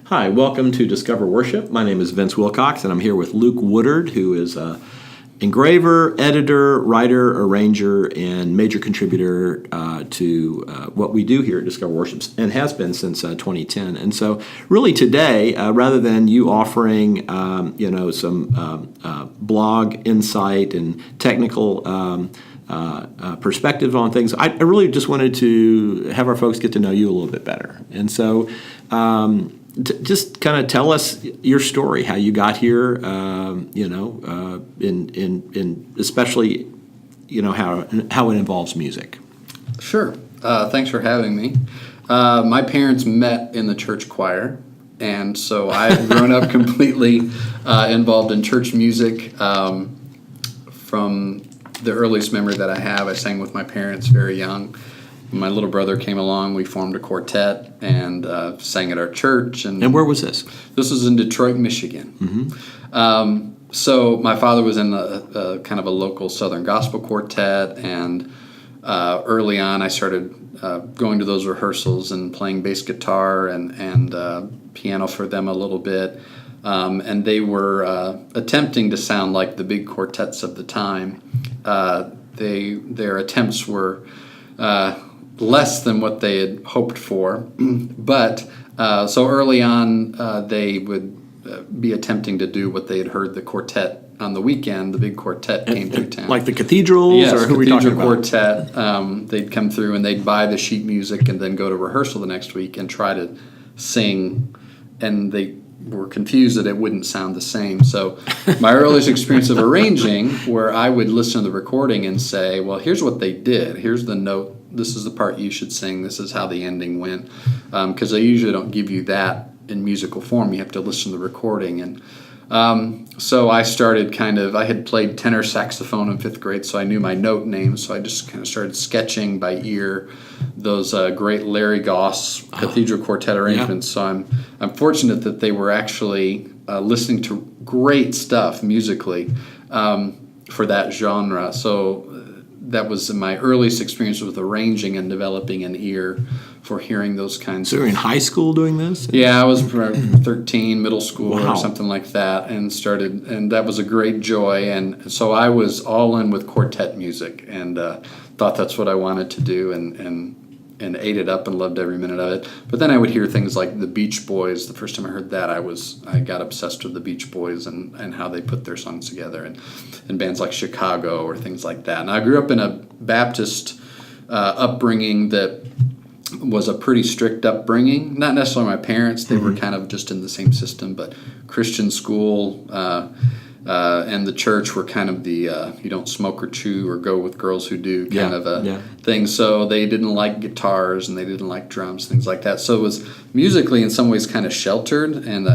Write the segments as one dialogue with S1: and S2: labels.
S1: Hi, welcome to Discover Worship. My name is Vince Wilcox, and I'm here with Luke Woodard, who is an engraver, editor, writer, arranger, and major contributor to what we do here at Discover Worship, and has been since 2010. And so, really today, rather than you offering, some blog insight and technical perspective on things, I really just wanted to have our folks get to know you a little bit better. And so, just kind of tell us your story, how you got here, in especially, how it involves music.
S2: Sure. Thanks for having me. My parents met in the church choir, and so I've grown up completely involved in church music. From the earliest memory that I have, I sang with my parents very young. When my little brother came along, we formed a quartet and sang at our church. And
S1: where was this?
S2: This was in Detroit, Michigan. Mm-hmm. So my father was in a kind of a local Southern gospel quartet, and early on I started going to those rehearsals and playing bass guitar and piano for them a little bit. And they were attempting to sound like the big quartets of the time. Their attempts were less than what they had hoped for, but so early on they would be attempting to do what they had heard the quartet on the weekend. The big quartet came through town,
S1: like the cathedrals,
S2: yes,
S1: or who are we talking about?
S2: Quartet. They'd come through and they'd buy the sheet music and then go to rehearsal the next week and try to sing, and they were confused that it wouldn't sound the same. So my earliest experience of arranging, where I would listen to the recording and say, well, here's what they did. Here's the note. This is the part you should sing. This is how the ending went. Because they usually don't give you that in musical form. You have to listen to the recording. And so I started I had played tenor saxophone in 5th grade, so I knew my note names. So I just kind of started sketching by ear those great Larry Goss Cathedral Quartet arrangements. Yeah. So I'm fortunate that they were actually listening to great stuff musically for that genre. So that was my earliest experience with arranging and developing an ear for hearing those kinds
S1: of... So you're in high school doing this?
S2: Yeah, I was 13, middle school.
S1: Wow.
S2: Or something like that, and that was a great joy. And so I was all in with quartet music and thought that's what I wanted to do, and ate it up and loved every minute of it. But then I would hear things like the Beach Boys. The first time I heard that, I got obsessed with the Beach Boys and how they put their songs together, and bands like Chicago or things like that. And I grew up in a Baptist upbringing that was a pretty strict upbringing. Not necessarily my parents; they were kind of just in the same system, but Christian school. And the church were kind of the you don't smoke or chew or go with girls who do kind of a thing. So they didn't like guitars and they didn't like drums, things like that. So it was musically in some ways kind of sheltered, and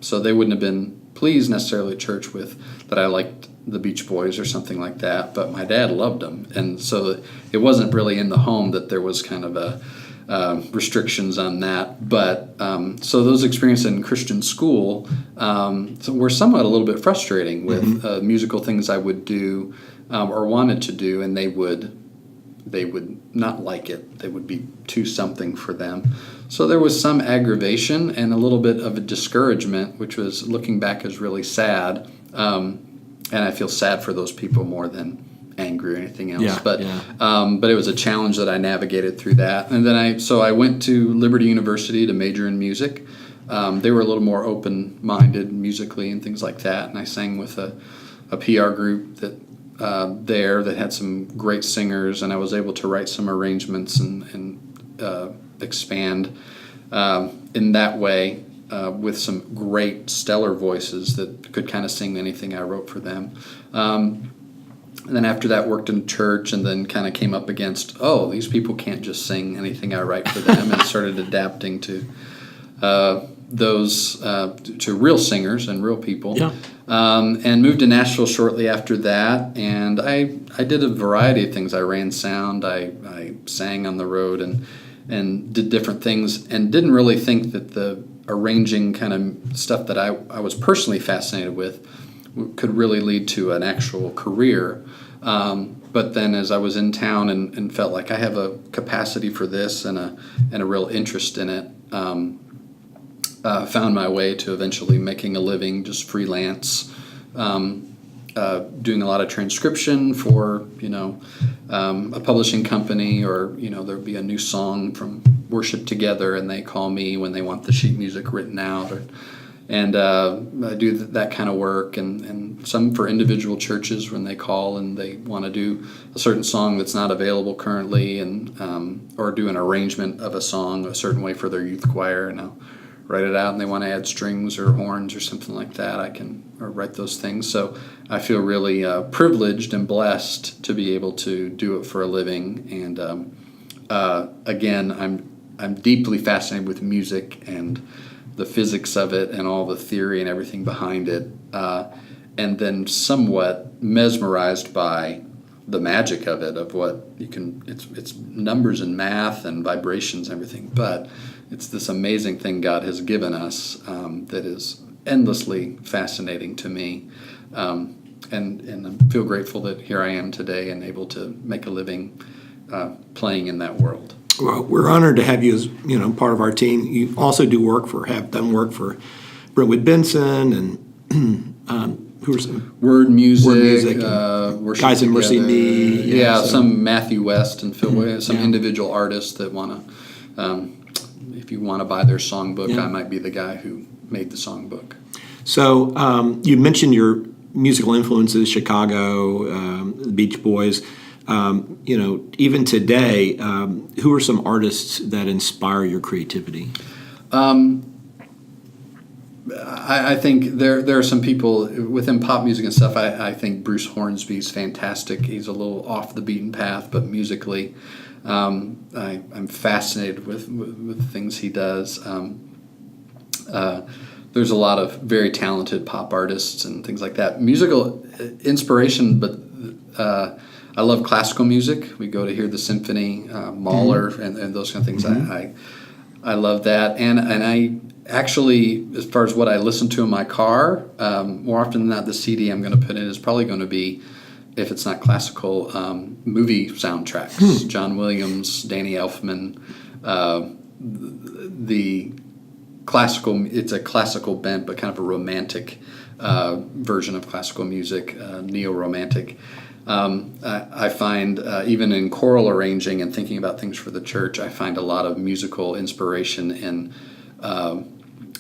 S2: so they wouldn't have been pleased necessarily at church with that I liked the Beach Boys or something like that. But my dad loved them, and so it wasn't really in the home that there was kind of a restrictions on that. But so those experiences in Christian school were somewhat a little bit frustrating with musical things I would do or wanted to do, and they would not like it. They would be too something for them. So there was some aggravation and a little bit of a discouragement, which was, looking back, is really sad. And I feel sad for those people more than angry or anything else. But it was a challenge that I navigated through that. And then I went to Liberty University to major in music. They were a little more open-minded musically and things like that. And I sang with a PR group that that had some great singers, and I was able to write some arrangements and expand in that way with some great stellar voices that could kind of sing anything I wrote for them. And then after that, worked in church, and then kind of came up against, these people can't just sing anything I write for them, and started adapting to those to real singers and real people. Yeah. And moved to Nashville shortly after that, and I did a variety of things. I ran sound, I sang on the road, and did different things, and didn't really think that the arranging kind of stuff that I was personally fascinated with could really lead to an actual career. But then as I was in town and felt like I have a capacity for this and a real interest in it, found my way to eventually making a living just freelance, doing a lot of transcription for a publishing company, or there'd be a new song from Worship Together and they call me when they want the sheet music written out, and I do that kind of work, and some for individual churches when they call and they want to do a certain song that's not available currently, and or do an arrangement of a song a certain way for their youth choir, and I'll write it out, and they want to add strings or horns or something like that, I can write those things. So I feel really privileged and blessed to be able to do it for a living. And again, I'm deeply fascinated with music and the physics of it and all the theory and everything behind it, and then somewhat mesmerized by the magic of it, of what you can. It's numbers and math and vibrations and everything, but it's this amazing thing God has given us that is endlessly fascinating to me, and I feel grateful that here I am today and able to make a living playing in that world.
S3: Well, we're honored to have you as part of our team. You also have done work for Brentwood Benson and who are some
S2: Word music,
S3: Worship Guys in Mercy Me.
S2: Yeah, some Matthew West and Phil Williams, some individual artists that want to. If you want to buy their songbook, I might be the guy who made the songbook.
S3: So you mentioned your musical influences, Chicago, the Beach Boys. Even today, who are some artists that inspire your creativity?
S2: I think there are some people within pop music and stuff. I think Bruce Hornsby's fantastic. He's a little off the beaten path, but musically, I'm fascinated with the things he does. There's a lot of very talented pop artists and things like that. Musical inspiration, but I love classical music. We go to hear the symphony, Mahler, and those kind of things. I love that, and I actually, as far as what I listen to in my car, more often than not, the CD I'm going to put in is probably going to be, if it's not classical, movie soundtracks. John Williams, Danny Elfman, the classical. It's a classical bent, but kind of a romantic version of classical music, neo-romantic. I find even in choral arranging and thinking about things for the church, I find a lot of musical inspiration in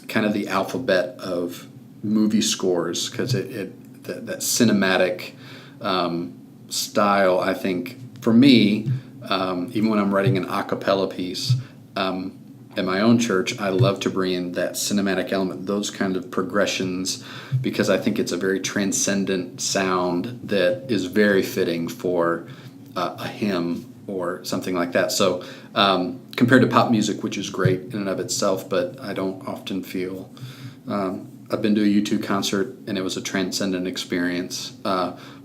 S2: kind of the alphabet of movie scores, because that cinematic style, I think, for me, even when I'm writing an a cappella piece, in my own church, I love to bring in that cinematic element, those kind of progressions, because I think it's a very transcendent sound that is very fitting for a hymn or something like that. So compared to pop music, which is great in and of itself, but I don't often feel... I've been to a U2 concert, and it was a transcendent experience,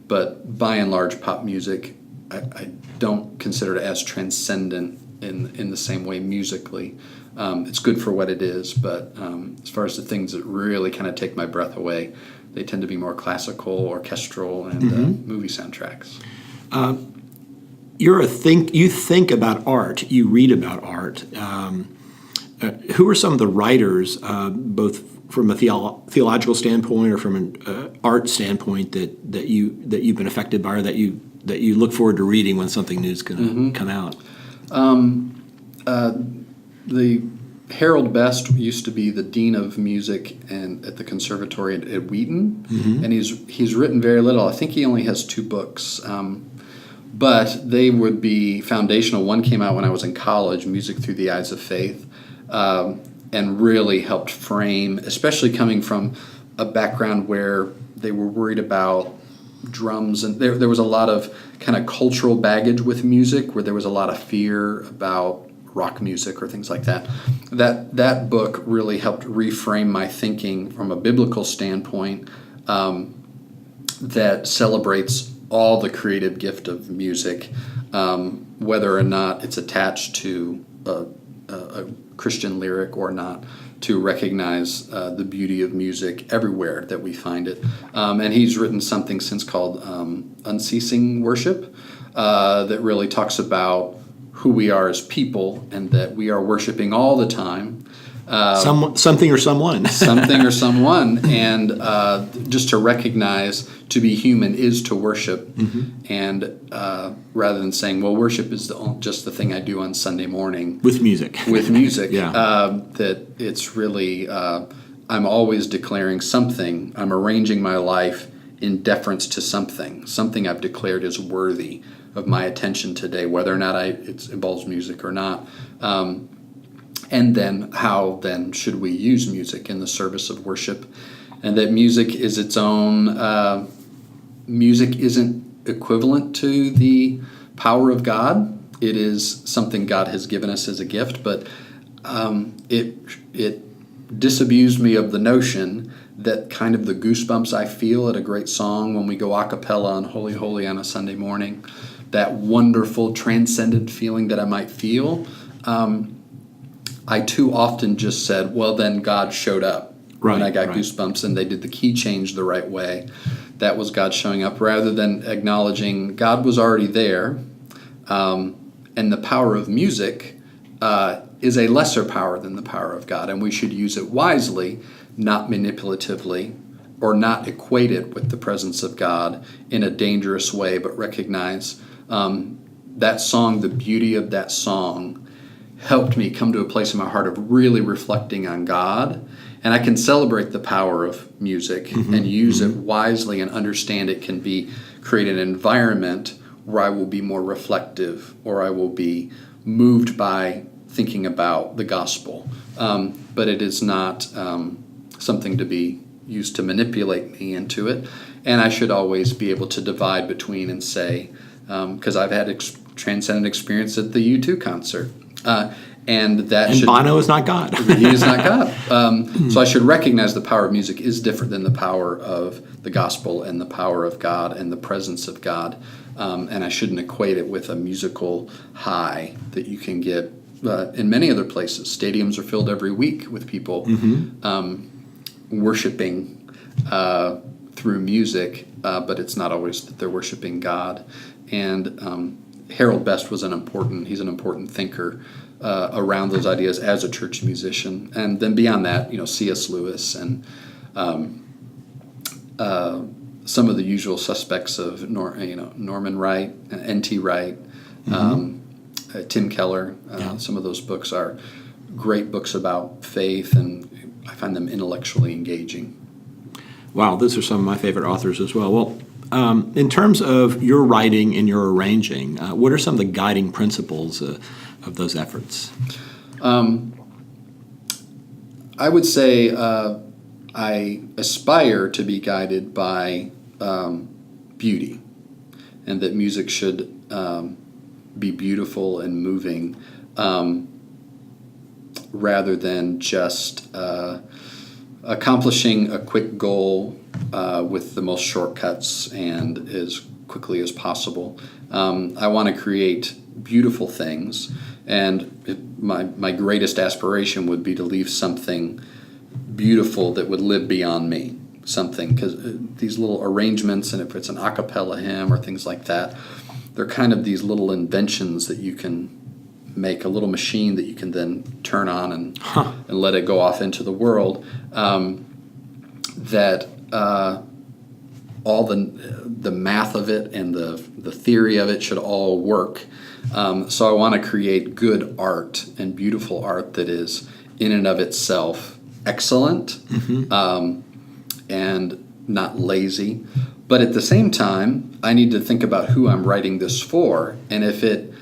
S2: but by and large, pop music, I don't consider it as transcendent in the same way musically. It's good for what it is, but as far as the things that really kind of take my breath away, they tend to be more classical, orchestral, and movie soundtracks.
S3: You think about art, you read about art. Who are some of the writers, both from a theological standpoint or from an art standpoint, that you've been affected by, or that you look forward to reading when something new is going to come out?
S2: The Harold Best used to be the dean of music and at the conservatory at Wheaton, and he's written very little. I think he only has 2 books, but they would be foundational. One came out when I was in college, Music Through the Eyes of Faith, and really helped frame, especially coming from a background where they were worried about drums, and there was a lot of kind of cultural baggage with music, where there was a lot of fear about rock music or things like that. That book really helped reframe my thinking from a biblical standpoint, that celebrates all the creative gift of music, whether or not it's attached to a Christian lyric or not, to recognize the beauty of music everywhere that we find it. And he's written something since called Unceasing Worship, that really talks about who we are as people, and that we are worshiping all the time,
S3: Something or someone.
S2: Something or someone, and just to recognize to be human is to worship, and rather than saying, well, worship is just the thing I do on Sunday morning
S3: With music.
S2: that it's really, I'm always declaring something. I'm arranging my life in deference to something I've declared is worthy of my attention today, whether or not it involves music or not. And then how then should we use music in the service of worship? And that music is its own, music isn't equivalent to the power of God. It is something God has given us as a gift, but it disabused me of the notion that kind of the goosebumps I feel at a great song when we go a cappella on Holy Holy on a Sunday morning, that wonderful transcendent feeling that I might feel, I too often just said, well, then God showed up when I got goosebumps and they did the key change the right way. That was God showing up, rather than acknowledging God was already there. And the power of music is a lesser power than the power of God, and we should use it wisely, not manipulatively, or not equate it with the presence of God in a dangerous way, but recognize that song, the beauty of that song, helped me come to a place in my heart of really reflecting on God. And I can celebrate the power of music and use it wisely and understand it can create an environment where I will be more reflective, or I will be moved by thinking about the gospel. But it is not something to be used to manipulate me into it. And I should always be able to divide between and say, because I've had transcendent experience at the U2 concert. And
S3: Bono is not God.
S2: He is not God. So I should recognize the power of music is different than the power of the gospel and the power of God and the presence of God. And I shouldn't equate it with a musical high that you can get in many other places. Stadiums are filled every week with people worshiping through music, but it's not always that they're worshiping God. And Harold Best he's an important thinker around those ideas as a church musician. And then beyond that, C.S. Lewis and some of the usual suspects of Norman Wright, N.T. Wright, Tim Keller. Some of those books are great books about faith, and I find them intellectually engaging.
S3: Wow, those are some of my favorite authors as well. Well, in terms of your writing and your arranging, what are some of the guiding principles of those efforts?
S2: I would say I aspire to be guided by beauty, and that music should be beautiful and moving, rather than just accomplishing a quick goal with the most shortcuts and as quickly as possible. I want to create beautiful things, and my greatest aspiration would be to leave something beautiful that would live beyond me. Something, because these little arrangements, and if it's an a cappella hymn or things like that, they're kind of these little inventions that you can make, a little machine that you can then turn on and let it go off into the world. That all the math of it and the theory of it should all work. So I want to create good art and beautiful art that is in and of itself excellent, and not lazy. But at the same time, I need to think about who I'm writing this for, and if it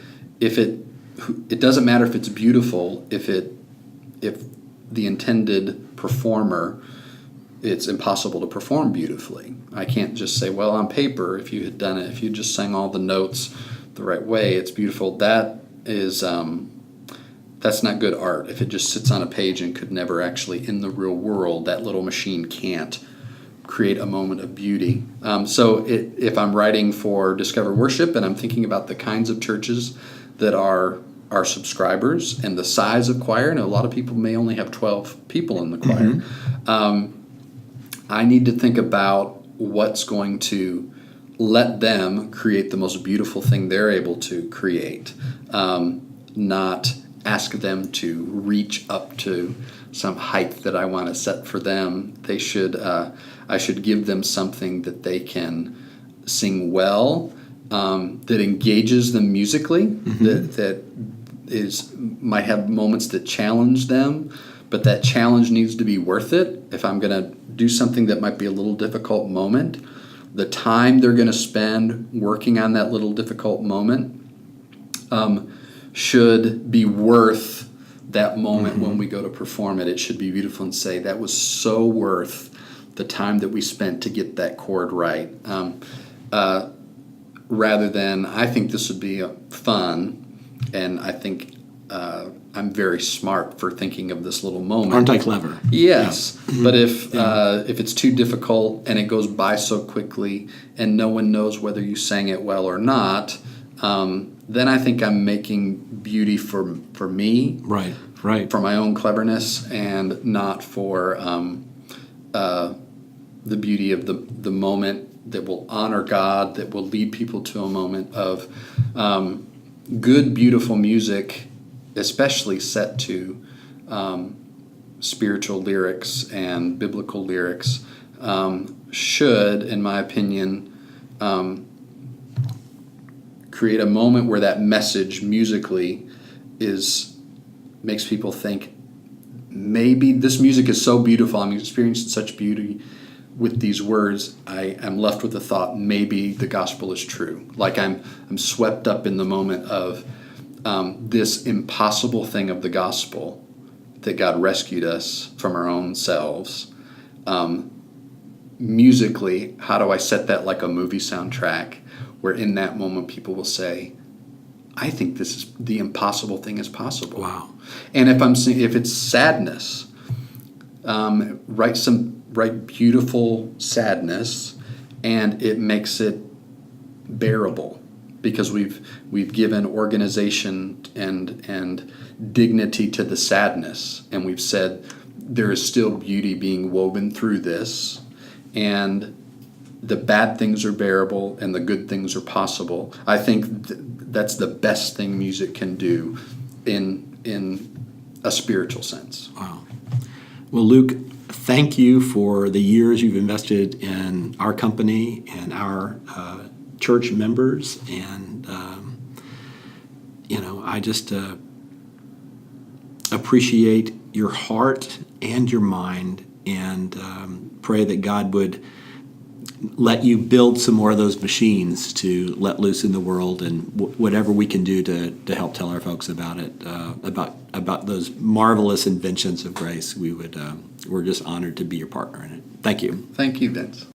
S2: doesn't matter if it's beautiful, if the intended performer, it's impossible to perform beautifully. I can't just say, well, on paper, if you had done it, if you just sang all the notes the right way, it's beautiful. That is that's not good art. If it just sits on a page and could never actually, in the real world, that little machine can't create a moment of beauty. So if I'm writing for Discover Worship and I'm thinking about the kinds of churches that are our subscribers and the size of choir, and a lot of people may only have 12 people in the choir, I need to think about what's going to let them create the most beautiful thing they're able to create, not ask them to reach up to some height that I want to set for them. They should I should give them something that they can sing well, that engages them musically, that might have moments that challenge them, but that challenge needs to be worth it. If I'm going to do something that might be a little difficult moment, the time they're going to spend working on that little difficult moment should be worth that moment when we go to perform it. It should be beautiful and say, that was so worth the time that we spent to get that chord right. Rather than, I think this would be fun, and I think I'm very smart for thinking of this little moment.
S3: Aren't I clever?
S2: Yes, but if it's too difficult and it goes by so quickly and no one knows whether you sang it well or not, then I think I'm making beauty for me,
S3: Right.
S2: for my own cleverness, and not for the beauty of the moment that will honor God, that will lead people to a moment of good, beautiful music, especially set to spiritual lyrics and biblical lyrics, should, in my opinion, create a moment where that message musically makes people think, maybe this music is so beautiful, I'm experiencing such beauty with these words, I am left with the thought, maybe the gospel is true. Like I'm swept up in the moment of this impossible thing of the gospel, that God rescued us from our own selves. Musically, how do I set that like a movie soundtrack, where in that moment people will say, I think this is the impossible thing is possible.
S3: Wow.
S2: And if it's sadness, write beautiful sadness, and it makes it bearable, because we've given organization and dignity to the sadness, and we've said there is still beauty being woven through this, and the bad things are bearable and the good things are possible. I think that's the best thing music can do in a spiritual sense.
S3: Wow. Well, Luke, thank you for the years you've invested in our company and our church members. And, I just appreciate your heart and your mind, and pray that God would let you build some more of those machines to let loose in the world, and whatever we can do to help tell our folks about it, about those marvelous inventions of grace. We're just honored to be your partner in it. Thank you.
S2: Thank you, Vince.